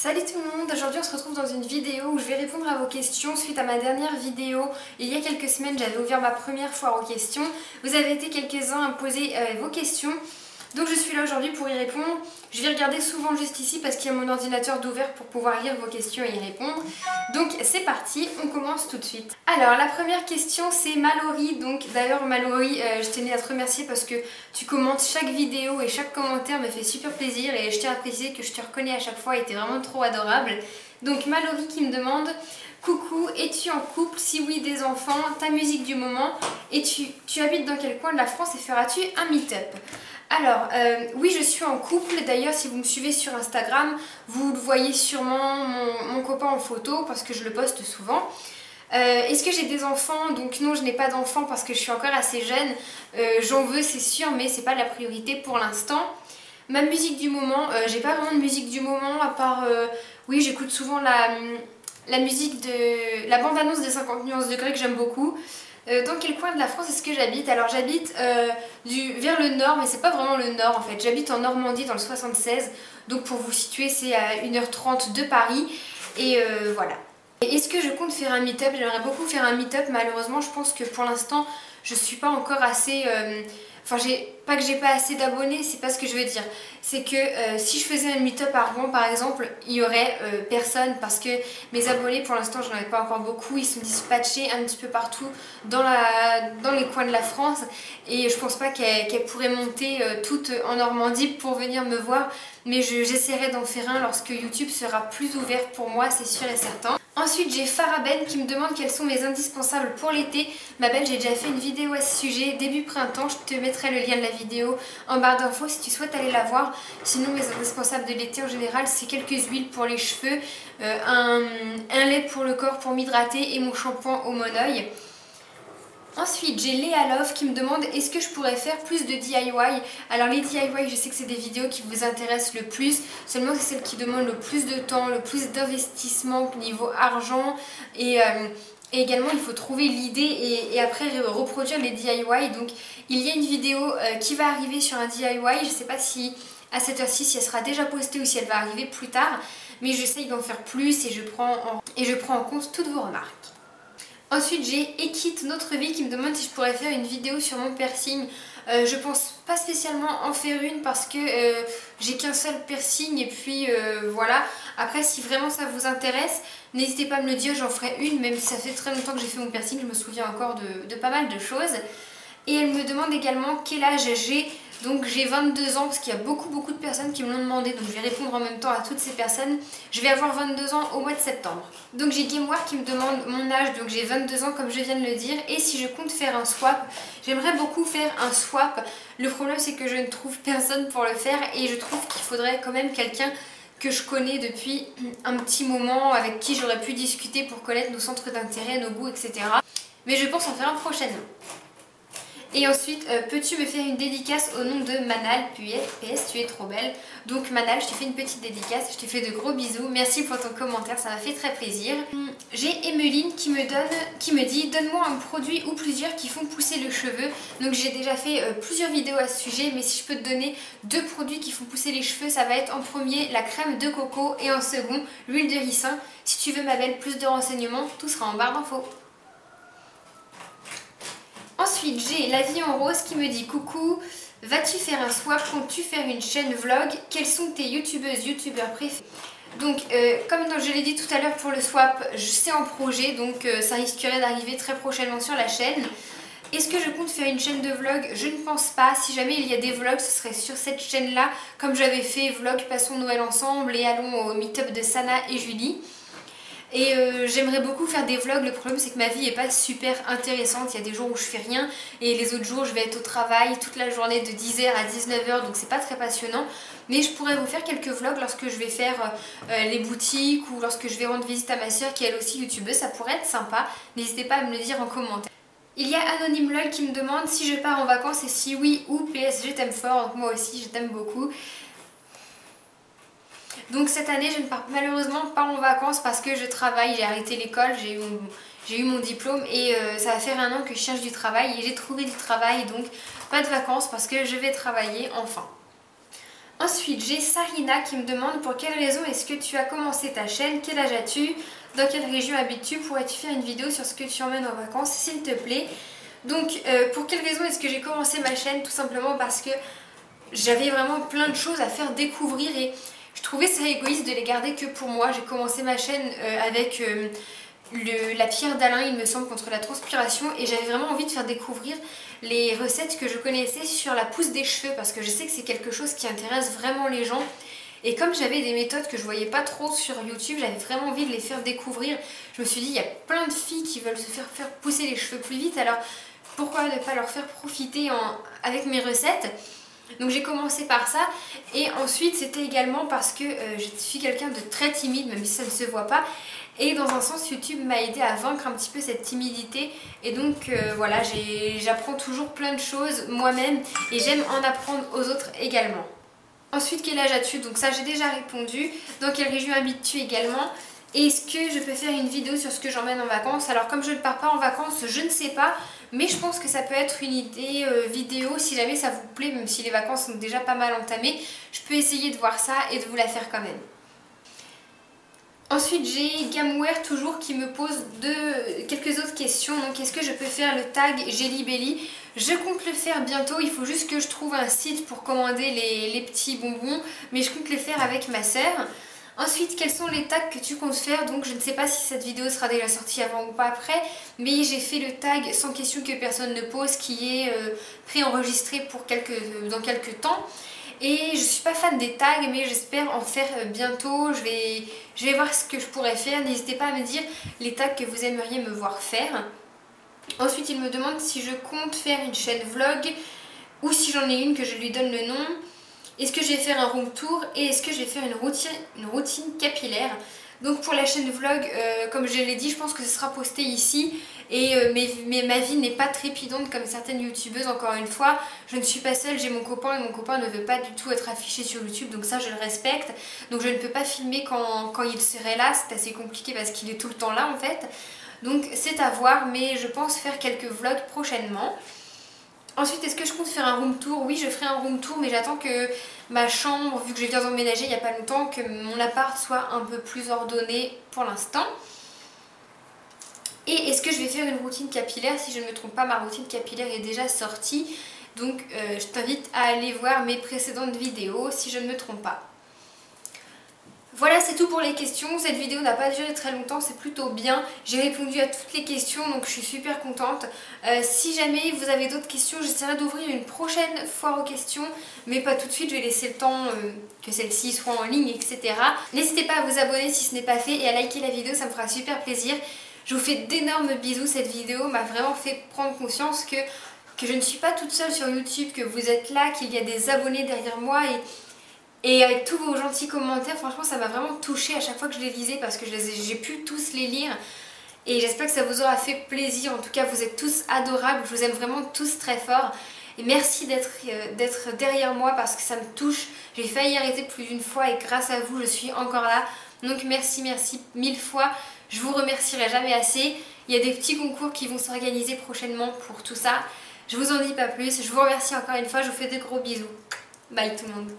Salut tout le monde, aujourd'hui on se retrouve dans une vidéo où je vais répondre à vos questions suite à ma dernière vidéo. Il y a quelques semaines j'avais ouvert ma première foire aux questions. Vous avez été quelques-uns à me poser vos questions. Donc je suis là aujourd'hui pour y répondre. Je vais regarder souvent juste ici parce qu'il y a mon ordinateur d'ouvert pour pouvoir lire vos questions et y répondre. Donc c'est parti, on commence tout de suite. Alors la première question c'est Mallory. Donc d'ailleurs Mallory, je tenais à te remercier parce que tu commentes chaque vidéo et chaque commentaire me fait super plaisir et je tiens à préciser que je te reconnais à chaque fois et t'es vraiment trop adorable. Donc Mallory qui me demande: coucou, es-tu en couple? Si oui, des enfants, ta musique du moment, et tu habites dans quel coin de la France et feras-tu un meet-up? Alors, oui, je suis en couple. D'ailleurs, si vous me suivez sur Instagram, vous le voyez sûrement mon copain en photo parce que je le poste souvent. Est-ce que j'ai des enfants? Donc non, je n'ai pas d'enfants parce que je suis encore assez jeune. J'en veux, c'est sûr, mais c'est pas la priorité pour l'instant. Ma musique du moment, j'ai pas vraiment de musique du moment à part... oui, j'écoute souvent la musique de... la bande-annonce des 50 nuances degrés que j'aime beaucoup. Dans quel coin de la France est-ce que j'habite? Alors j'habite vers le nord, mais c'est pas vraiment le nord en fait. J'habite en Normandie dans le 76, donc pour vous situer c'est à 1h30 de Paris, et voilà. Est-ce que je compte faire un meet-up? J'aimerais beaucoup faire un meet-up, malheureusement je pense que pour l'instant je suis pas encore assez... Enfin, pas que j'ai pas assez d'abonnés, c'est pas ce que je veux dire. C'est que si je faisais un meet-up à Rouen par exemple, il y aurait personne parce que mes abonnés pour l'instant j'en ai pas encore beaucoup. Ils sont dispatchés un petit peu partout dans les coins de la France et je pense pas qu'elles pourraient monter toutes en Normandie pour venir me voir. Mais j'essaierai d'en faire un lorsque YouTube sera plus ouvert pour moi, c'est sûr et certain. Ensuite j'ai Farah Ben qui me demande quels sont mes indispensables pour l'été. Ma belle, j'ai déjà fait une vidéo à ce sujet début printemps, je te mettrai le lien de la vidéo en barre d'infos si tu souhaites aller la voir. Sinon mes indispensables de l'été en général c'est quelques huiles pour les cheveux, un lait pour le corps pour m'hydrater et mon shampoing au monoeil. Ensuite j'ai Léa Love qui me demande est-ce que je pourrais faire plus de DIY. Alors les DIY je sais que c'est des vidéos qui vous intéressent le plus, seulement c'est celles qui demandent le plus de temps, le plus d'investissement niveau argent et également il faut trouver l'idée et après reproduire les DIY. Donc il y a une vidéo qui va arriver sur un DIY, je ne sais pas si à cette heure-ci si elle sera déjà postée ou si elle va arriver plus tard, mais j'essaye d'en faire plus et je prends en compte toutes vos remarques. Ensuite j'ai Ekit Notre Vie qui me demande si je pourrais faire une vidéo sur mon piercing. Je pense pas spécialement en faire une parce que j'ai qu'un seul piercing et puis voilà. Après si vraiment ça vous intéresse, n'hésitez pas à me le dire, j'en ferai une, même si ça fait très longtemps que j'ai fait mon piercing, je me souviens encore de pas mal de choses. Et elle me demande également quel âge j'ai. Donc j'ai 22 ans parce qu'il y a beaucoup de personnes qui me l'ont demandé, donc je vais répondre en même temps à toutes ces personnes. Je vais avoir 22 ans au mois de septembre. Donc j'ai Gameware qui me demande mon âge, donc j'ai 22 ans comme je viens de le dire. Et si je compte faire un swap, j'aimerais beaucoup faire un swap. Le problème c'est que je ne trouve personne pour le faire et je trouve qu'il faudrait quand même quelqu'un que je connais depuis un petit moment, avec qui j'aurais pu discuter pour connaître nos centres d'intérêt, nos goûts, etc. Mais je pense en faire un prochainement. Et ensuite, peux-tu me faire une dédicace au nom de Manal, PS, tu es trop belle. Donc Manal, je te fais une petite dédicace, je te fais de gros bisous. Merci pour ton commentaire, ça m'a fait très plaisir. J'ai Emeline qui me dit donne-moi un produit ou plusieurs qui font pousser le cheveu. Donc j'ai déjà fait plusieurs vidéos à ce sujet, mais si je peux te donner 2 produits qui font pousser les cheveux, ça va être en premier la crème de coco et en second l'huile de ricin. Si tu veux ma belle plus de renseignements, tout sera en barre d'infos. Ensuite, j'ai La Vie en Rose qui me dit coucou, vas-tu faire un swap? Comptes-tu faire une chaîne vlog? Quelles sont tes youtubeurs préférés? Donc, comme je l'ai dit tout à l'heure pour le swap, c'est en projet, donc ça risquerait d'arriver très prochainement sur la chaîne. Est-ce que je compte faire une chaîne de vlog? Je ne pense pas. Si jamais il y a des vlogs, ce serait sur cette chaîne-là, comme j'avais fait vlog Passons Noël ensemble et allons au meet-up de Sana et Julie. Et j'aimerais beaucoup faire des vlogs, le problème c'est que ma vie est pas super intéressante, il y a des jours où je fais rien et les autres jours je vais être au travail toute la journée de 10h à 19h, donc c'est pas très passionnant. Mais je pourrais vous faire quelques vlogs lorsque je vais faire les boutiques ou lorsque je vais rendre visite à ma soeur qui est elle aussi youtubeuse, ça pourrait être sympa, n'hésitez pas à me le dire en commentaire. Il y a Anonyme LOL qui me demande si je pars en vacances et si oui ou PS je t'aime fort, donc moi aussi je t'aime beaucoup. Donc cette année je ne pars malheureusement pas en vacances parce que je travaille, j'ai arrêté l'école, j'ai eu mon diplôme et ça va faire 1 an que je cherche du travail et j'ai trouvé du travail, donc pas de vacances parce que je vais travailler enfin. Ensuite, j'ai Sarina qui me demande pour quelle raison est-ce que tu as commencé ta chaîne, quel âge as-tu, dans quelle région habites-tu, pourrais-tu faire une vidéo sur ce que tu emmènes en vacances s'il te plaît. Donc pour quelle raison est-ce que j'ai commencé ma chaîne? Tout simplement parce que j'avais vraiment plein de choses à faire découvrir et je trouvais ça égoïste de les garder que pour moi. J'ai commencé ma chaîne avec la pierre d'Alain, il me semble, contre la transpiration, et j'avais vraiment envie de faire découvrir les recettes que je connaissais sur la pousse des cheveux parce que je sais que c'est quelque chose qui intéresse vraiment les gens. Et comme j'avais des méthodes que je voyais pas trop sur YouTube, j'avais vraiment envie de les faire découvrir. Je me suis dit, il y a plein de filles qui veulent se faire pousser les cheveux plus vite, alors pourquoi ne pas leur faire profiter avec mes recettes? Donc j'ai commencé par ça et ensuite c'était également parce que je suis quelqu'un de très timide, même si ça ne se voit pas. Et dans un sens, YouTube m'a aidé à vaincre un petit peu cette timidité. Et donc voilà, j'apprends toujours plein de choses moi-même et j'aime en apprendre aux autres également. Ensuite, quel âge as-tu? Donc ça j'ai déjà répondu. Dans quelle région habites-tu également? Est-ce que je peux faire une vidéo sur ce que j'emmène en vacances? Alors comme je ne pars pas en vacances, je ne sais pas. Mais je pense que ça peut être une idée vidéo si jamais ça vous plaît, même si les vacances sont déjà pas mal entamées. Je peux essayer de voir ça et de vous la faire quand même. Ensuite j'ai Gamware toujours qui me pose quelques autres questions. Donc est-ce que je peux faire le tag Jelly Belly? Je compte le faire bientôt, il faut juste que je trouve un site pour commander les petits bonbons. Mais je compte le faire avec ma sœur. Ensuite, quels sont les tags que tu comptes faire? Donc je ne sais pas si cette vidéo sera déjà sortie avant ou pas après, mais j'ai fait le tag sans question que personne ne pose qui est préenregistré dans quelques temps. Et je suis pas fan des tags, mais j'espère en faire bientôt. Je vais voir ce que je pourrais faire. N'hésitez pas à me dire les tags que vous aimeriez me voir faire. Ensuite, il me demande si je compte faire une chaîne vlog ou si j'en ai une que je lui donne le nom. Est-ce que je vais faire un room tour et est-ce que je vais faire une routine capillaire? Donc pour la chaîne vlog, comme je l'ai dit, je pense que ce sera posté ici. Et mais ma vie n'est pas trépidante comme certaines youtubeuses, encore une fois. Je ne suis pas seule, j'ai mon copain et mon copain ne veut pas du tout être affiché sur YouTube. Donc ça je le respecte. Donc je ne peux pas filmer quand il serait là, c'est assez compliqué parce qu'il est tout le temps là en fait. Donc c'est à voir, mais je pense faire quelques vlogs prochainement. Ensuite, est-ce que je compte faire un room tour? Oui, je ferai un room tour, mais j'attends que ma chambre, vu que je viens d'emménager il n'y a pas longtemps, que mon appart soit un peu plus ordonné pour l'instant. Et est-ce que je vais faire une routine capillaire? Si je ne me trompe pas, ma routine capillaire est déjà sortie. Donc je t'invite à aller voir mes précédentes vidéos si je ne me trompe pas. Voilà, c'est tout pour les questions. Cette vidéo n'a pas duré très longtemps, c'est plutôt bien. J'ai répondu à toutes les questions, donc je suis super contente. Si jamais vous avez d'autres questions, j'essaierai d'ouvrir une prochaine foire aux questions, mais pas tout de suite, je vais laisser le temps que celle-ci soit en ligne, etc. N'hésitez pas à vous abonner si ce n'est pas fait et à liker la vidéo, ça me fera super plaisir. Je vous fais d'énormes bisous, cette vidéo m'a vraiment fait prendre conscience que je ne suis pas toute seule sur YouTube, que vous êtes là, qu'il y a des abonnés derrière moi et avec tous vos gentils commentaires, franchement ça m'a vraiment touchée à chaque fois que je les lisais parce que j'ai pu tous les lire. Et j'espère que ça vous aura fait plaisir. En tout cas, vous êtes tous adorables, je vous aime vraiment tous très fort. Et merci d'être derrière moi parce que ça me touche. J'ai failli arrêter plus d'une fois et grâce à vous, je suis encore là. Donc merci, merci mille fois. Je vous remercierai jamais assez. Il y a des petits concours qui vont s'organiser prochainement pour tout ça. Je vous en dis pas plus. Je vous remercie encore une fois. Je vous fais de gros bisous. Bye tout le monde.